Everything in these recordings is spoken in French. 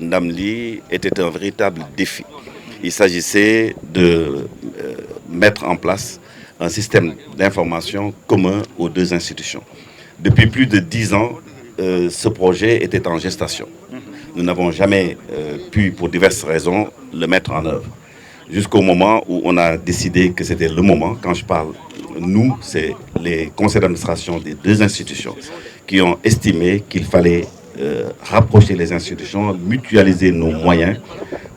Ndamli était un véritable défi. Il s'agissait de mettre en place un système d'information commun aux deux institutions. Depuis plus de 10 ans, ce projet était en gestation. Nous n'avons jamais pu, pour diverses raisons, le mettre en œuvre. Jusqu'au moment où on a décidé que c'était le moment. Quand je parle nous, c'est les conseils d'administration des deux institutions qui ont estimé qu'il fallait rapprocher les institutions, mutualiser nos moyens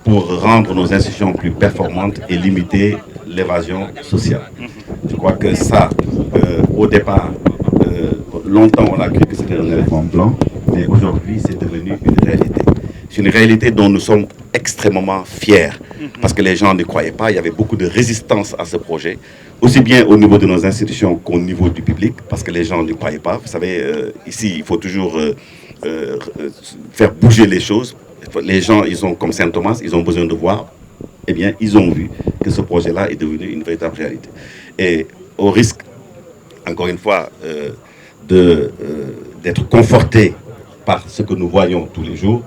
pour rendre nos institutions plus performantes et limiter l'évasion sociale. Je crois que ça, au départ, longtemps on a cru que c'était un éléphant blanc, mais aujourd'hui c'est devenu une réalité. C'est une réalité dont nous sommes extrêmement fiers, parce que les gens ne croyaient pas, il y avait beaucoup de résistance à ce projet, aussi bien au niveau de nos institutions qu'au niveau du public, parce que les gens ne croyaient pas. Vous savez, ici, il faut toujours faire bouger les choses. Les gens, ils ont, comme Saint Thomas, ils ont besoin de voir. Eh bien, ils ont vu que ce projet-là est devenu une véritable réalité. Et au risque, encore une fois, d'être conforté par ce que nous voyons tous les jours,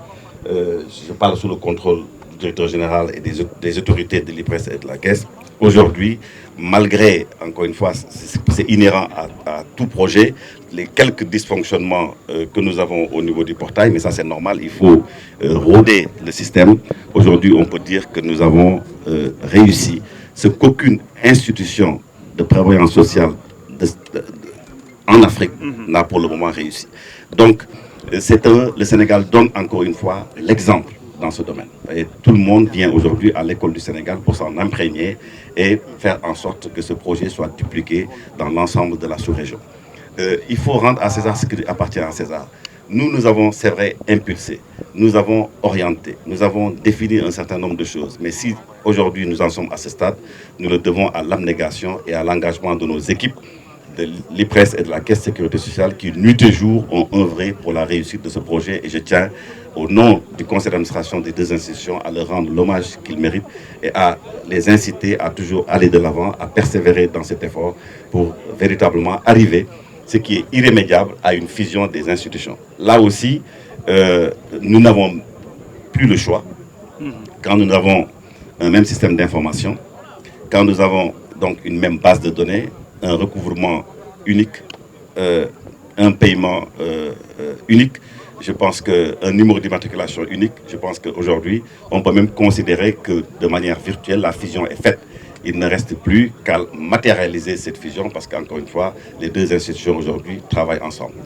je parle sous le contrôle du directeur général et des autorités de l'IPRES et de la Caisse. Aujourd'hui, malgré, encore une fois, c'est inhérent à tout projet, les quelques dysfonctionnements que nous avons au niveau du portail, mais ça c'est normal, il faut rôder le système. Aujourd'hui, on peut dire que nous avons réussi ce qu'aucune institution de prévoyance sociale en Afrique n'a pour le moment réussi. Donc, le Sénégal donne encore une fois l'exemple dans ce domaine. Et tout le monde vient aujourd'hui à l'école du Sénégal pour s'en imprégner et faire en sorte que ce projet soit dupliqué dans l'ensemble de la sous-région. Il faut rendre à César ce qui appartient à César. Nous avons, c'est vrai, impulsé, nous avons orienté, nous avons défini un certain nombre de choses. Mais si aujourd'hui nous en sommes à ce stade, nous le devons à l'abnégation et à l'engagement de nos équipes, de l'IPRES et de la Caisse de sécurité sociale qui, nuit et jour, ont œuvré pour la réussite de ce projet. Et je tiens, au nom du conseil d'administration des deux institutions, à leur rendre l'hommage qu'ils méritent et à les inciter à toujours aller de l'avant, à persévérer dans cet effort pour véritablement arriver, ce qui est irrémédiable, à une fusion des institutions. Là aussi, nous n'avons plus le choix. Quand nous avons un même système d'information, quand nous avons donc une même base de données, un recouvrement unique, un paiement unique, je pense qu'un numéro d'immatriculation unique, je pense qu'aujourd'hui, on peut même considérer que de manière virtuelle, la fusion est faite. Il ne reste plus qu'à matérialiser cette fusion parce qu'encore une fois, les deux institutions aujourd'hui travaillent ensemble.